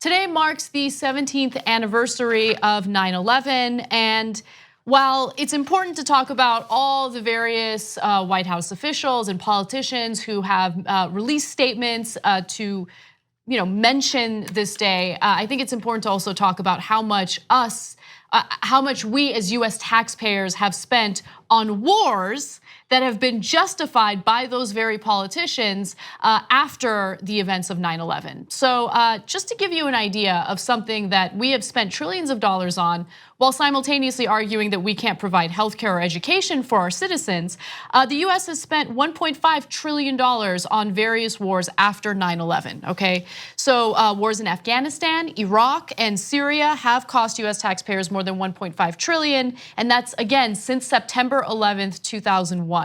Today marks the 17th anniversary of 9/11, and while it's important to talk about all the various White House officials and politicians who have released statements to mention this day, I think it's important to also talk about how much we as US taxpayers have spent on wars that have been justified by those very politicians after the events of 9/11. So just to give you an idea of something that we have spent trillions of dollars on, while simultaneously arguing that we can't provide healthcare or education for our citizens, the US has spent $1.5 trillion on various wars after 9/11, okay? So wars in Afghanistan, Iraq, and Syria have cost US taxpayers more than $1.5 trillion, and that's again since September 11th, 2001.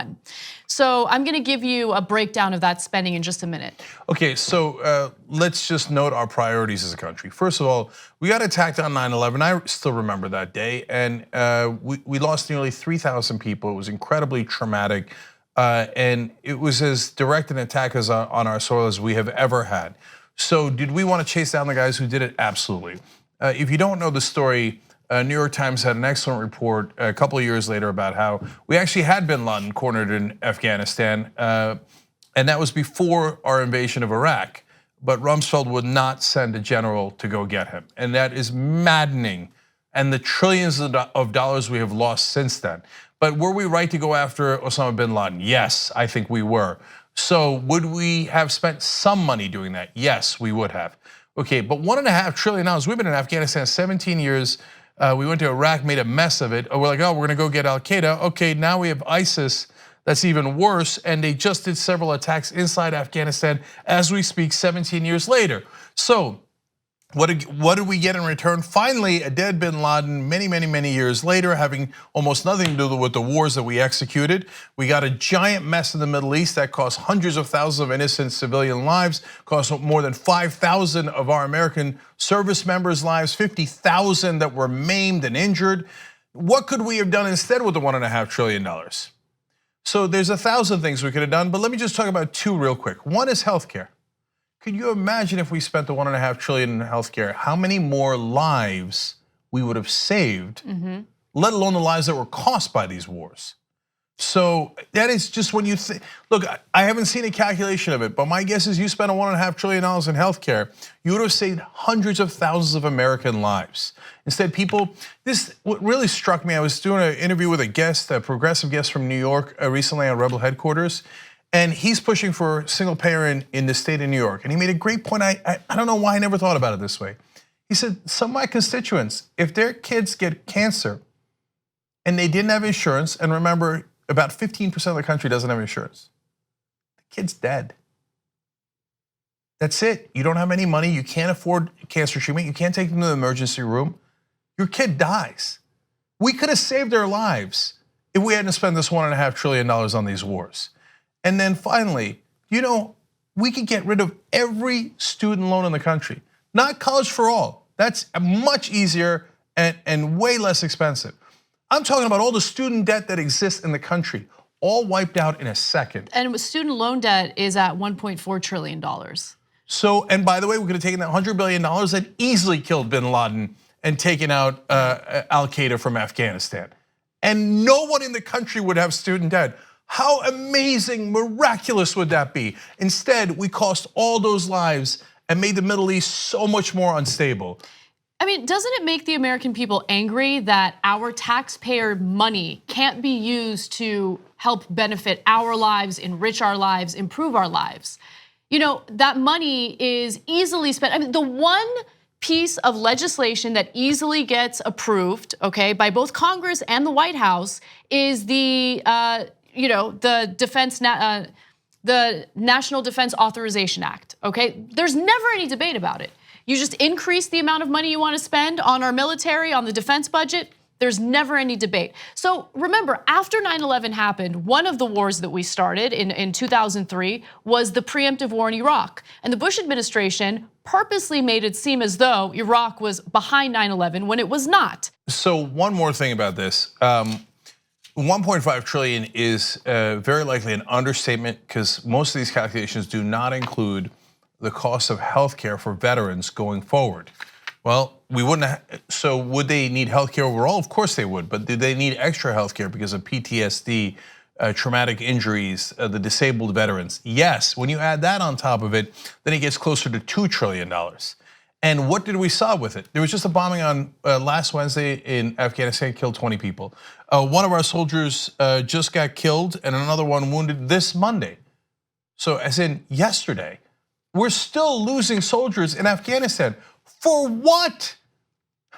So I'm gonna give you a breakdown of that spending in just a minute. Okay, so let's just note our priorities as a country. First of all, we got attacked on 9/11. I still remember that day, and we lost nearly 3,000 people. It was incredibly traumatic, and it was as direct an attack on our soil as we have ever had. So did we want to chase down the guys who did it? Absolutely. If you don't know the story, New York Times had an excellent report a couple of years later about how we actually had bin Laden cornered in Afghanistan, and that was before our invasion of Iraq. But Rumsfeld would not send a general to go get him, and that is maddening. And the trillions of dollars we have lost since then. But were we right to go after Osama bin Laden? Yes, I think we were. So would we have spent some money doing that? Yes, we would have. Okay, but $1.5 trillion, we've been in Afghanistan 17 years. We went to Iraq, made a mess of it. We're like, oh, we're gonna go get Al Qaeda. Okay, now we have ISIS, that's even worse, and they just did several attacks inside Afghanistan as we speak 17 years later. So what did we get in return? Finally, a dead bin Laden many years later, having almost nothing to do with the wars that we executed. We got a giant mess in the Middle East that cost hundreds of thousands of innocent civilian lives, cost more than 5,000 of our American service members' lives, 50,000 that were maimed and injured. What could we have done instead with the $1.5 trillion? So there's 1,000 things we could have done, but let me just talk about two real quick. One is healthcare. Could you imagine if we spent the $1.5 trillion in healthcare, how many more lives we would have saved, let alone the lives that were cost by these wars? So that is just when you think, look, I haven't seen a calculation of it, but my guess is you spent $1.5 trillion in healthcare, you would have saved hundreds of thousands of American lives. Instead, what really struck me, I was doing an interview with a progressive guest from New York recently on Rebel headquarters. And he's pushing for single payer in the state of New York. And he made a great point, I don't know why I never thought about it this way. He said, some of my constituents, if their kids get cancer and they didn't have insurance, and remember, about 15% of the country doesn't have insurance, the kid's dead. That's it, you don't have any money, you can't afford cancer treatment, you can't take them to the emergency room, your kid dies. We could have saved their lives if we hadn't spent this $1.5 trillion on these wars. And then finally, we could get rid of every student loan in the country. Not college for all, that's much easier and way less expensive. I'm talking about all the student debt that exists in the country, all wiped out in a second. And student loan debt is at $1.4 trillion. So, and by the way, we could have taken that $100 billion that easily killed bin Laden and taken out Al Qaeda from Afghanistan. And no one in the country would have student debt. How amazing, miraculous would that be? Instead, we cost all those lives and made the Middle East so much more unstable. I mean, doesn't it make the American people angry that our taxpayer money can't be used to help benefit our lives, enrich our lives, improve our lives? That money is easily spent. I mean, the one piece of legislation that easily gets approved, okay, by both Congress and the White House is the the National Defense Authorization Act, okay? There's never any debate about it. You just increase the amount of money you want to spend on our military, on the defense budget, there's never any debate. So remember, after 9/11 happened, one of the wars that we started in 2003 was the preemptive war in Iraq. And the Bush administration purposely made it seem as though Iraq was behind 9/11 when it was not. So one more thing about this. 1.5 trillion is very likely an understatement because most of these calculations do not include the cost of healthcare for veterans going forward. Well, we wouldn't. So would they need healthcare overall? Of course they would. But did they need extra healthcare because of PTSD, traumatic injuries, the disabled veterans? Yes. When you add that on top of it, then it gets closer to $2 trillion. And what did we saw with it? There was just a bombing on last Wednesday in Afghanistan, killed 20 people. One of our soldiers just got killed and another one wounded this Monday. So as in yesterday, we're still losing soldiers in Afghanistan. For what?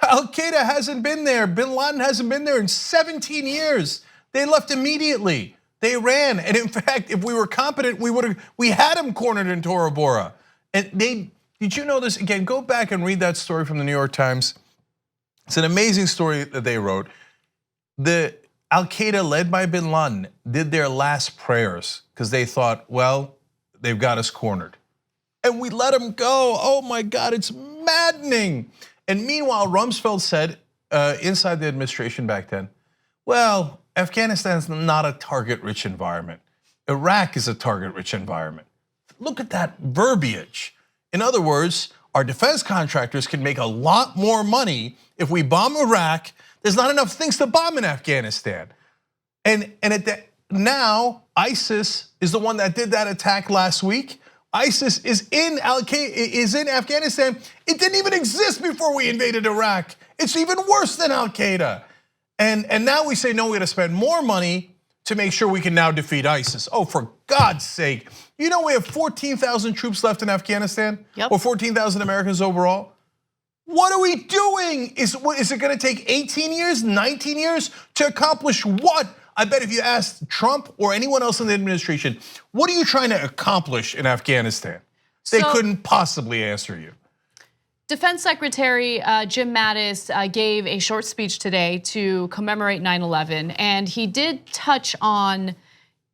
Al-Qaeda hasn't been there. Bin Laden hasn't been there in 17 years. They left immediately. They ran. And in fact, if we were competent, we had them cornered in Tora Bora. And did you know this? Again, go back and read that story from the New York Times. It's an amazing story that they wrote. The Al-Qaeda led by Bin Laden did their last prayers because they thought, well, they've got us cornered. And we let them go. Oh my God, it's maddening. And meanwhile, Rumsfeld said inside the administration back then, well, Afghanistan's not a target-rich environment. Iraq is a target-rich environment. Look at that verbiage. In other words, our defense contractors can make a lot more money if we bomb Iraq. There's not enough things to bomb in Afghanistan. And now ISIS is the one that did that attack last week. ISIS is in Afghanistan. It didn't even exist before we invaded Iraq. It's even worse than Al-Qaeda. And now we say, no, we gotta spend more money to make sure we can now defeat ISIS. Oh, for God's sake. You know we have 14,000 troops left in Afghanistan? Yep. Or 14,000 Americans overall? What are we doing? Is it gonna take 18 years, 19 years to accomplish what? I bet if you asked Trump or anyone else in the administration, what are you trying to accomplish in Afghanistan? They couldn't possibly answer you. Defense Secretary Jim Mattis gave a short speech today to commemorate 9/11, and he did touch on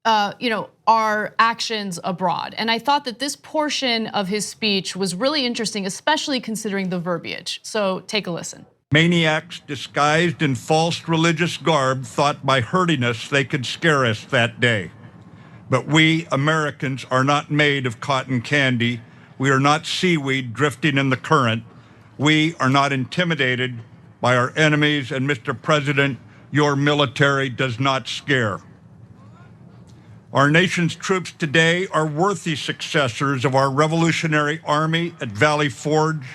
our actions abroad. And I thought that this portion of his speech was really interesting, especially considering the verbiage. So take a listen. Maniacs disguised in false religious garb thought by hurting us they could scare us that day. But we Americans are not made of cotton candy. We are not seaweed drifting in the current. We are not intimidated by our enemies, and Mr. President, your military does not scare. Our nation's troops today are worthy successors of our Revolutionary Army at Valley Forge,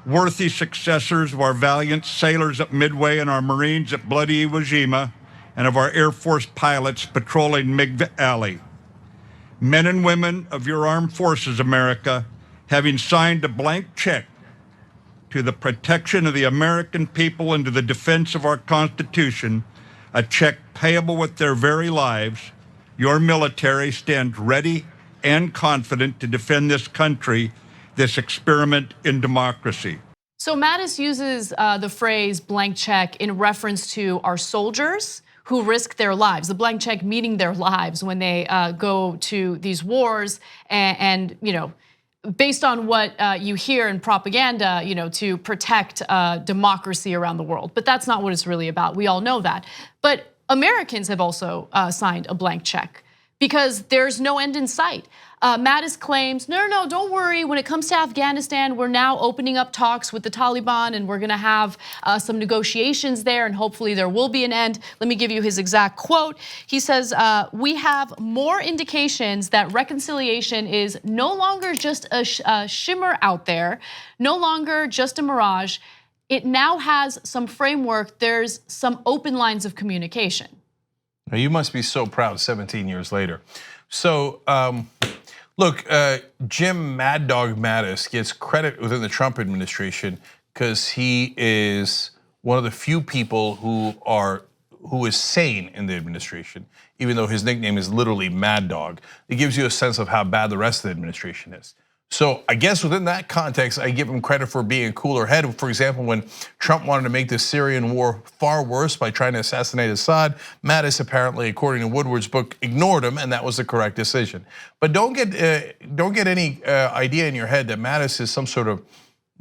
worthy successors of our valiant sailors at Midway and our Marines at Bloody Iwo Jima, and of our Air Force pilots patrolling Mig Alley. Men and women of your armed forces, America, having signed a blank check to the protection of the American people and to the defense of our Constitution, a check payable with their very lives, your military stands ready and confident to defend this country, this experiment in democracy. So Mattis uses the phrase blank check in reference to our soldiers who risk their lives, the blank check meaning their lives when they go to these wars and based on what you hear in propaganda, to protect democracy around the world. But that's not what it's really about. We all know that. But Americans have also signed a blank check because there's no end in sight. Mattis claims, no, don't worry. When it comes to Afghanistan, we're now opening up talks with the Taliban and we're gonna have some negotiations there and hopefully there will be an end. Let me give you his exact quote. He says, we have more indications that reconciliation is no longer just a shimmer out there, no longer just a mirage. It now has some framework. There's some open lines of communication. Now you must be so proud 17 years later. So look, Jim Mad Dog Mattis gets credit within the Trump administration because he is one of the few people who is sane in the administration, even though his nickname is literally Mad Dog. It gives you a sense of how bad the rest of the administration is. So I guess within that context, I give him credit for being a cooler head. For example, when Trump wanted to make the Syrian war far worse by trying to assassinate Assad, Mattis apparently, according to Woodward's book, ignored him, and that was the correct decision. But don't get any idea in your head that Mattis is some sort of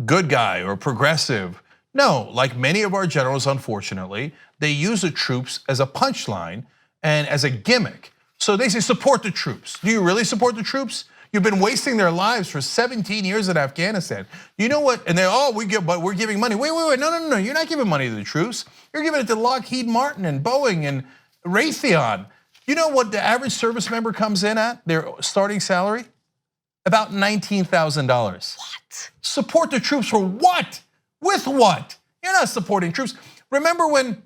good guy or progressive. No, like many of our generals, unfortunately, they use the troops as a punchline and as a gimmick. So they say support the troops. Do you really support the troops? You've been wasting their lives for 17 years in Afghanistan. You know what? And but we're giving money. Wait, no. You're not giving money to the troops. You're giving it to Lockheed Martin and Boeing and Raytheon. You know what the average service member comes in at, their starting salary? About $19,000. What? Support the troops for what? With what? You're not supporting troops. Remember when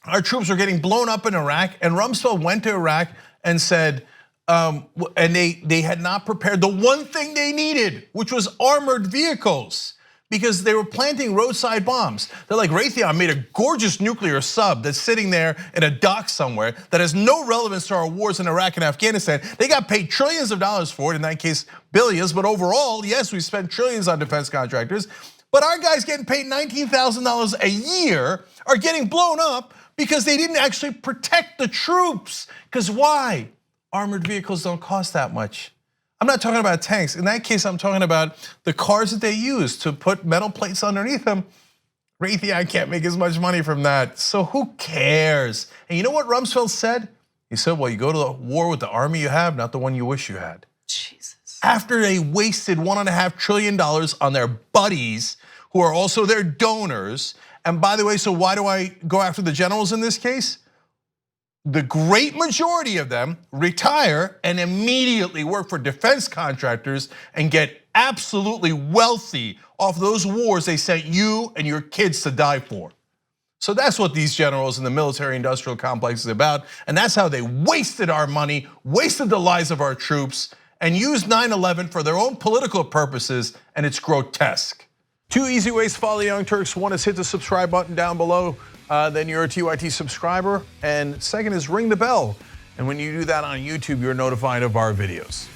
our troops were getting blown up in Iraq and Rumsfeld went to Iraq and said, and they had not prepared the one thing they needed, which was armored vehicles, because they were planting roadside bombs. They're like, Raytheon made a gorgeous nuclear sub that's sitting there in a dock somewhere that has no relevance to our wars in Iraq and Afghanistan. They got paid trillions of dollars for it, in that case, billions, but overall, yes, we spent trillions on defense contractors. But our guys getting paid $19,000 a year are getting blown up because they didn't actually protect the troops. Because why? Armored vehicles don't cost that much. I'm not talking about tanks. In that case, I'm talking about the cars that they use to put metal plates underneath them. Raytheon can't make as much money from that, so who cares? And you know what Rumsfeld said? He said, well, you go to the war with the army you have, not the one you wish you had. Jesus. After they wasted $1.5 trillion on their buddies, who are also their donors. And by the way, so why do I go after the generals in this case? The great majority of them retire and immediately work for defense contractors and get absolutely wealthy off those wars they sent you and your kids to die for. So that's what these generals in the military industrial complex is about. And that's how they wasted our money, wasted the lives of our troops, and used 9/11 for their own political purposes, and it's grotesque. 2 easy ways to follow the Young Turks. One is hit the subscribe button down below, then you're a TYT subscriber. And second is ring the bell. And when you do that on YouTube, you're notified of our videos.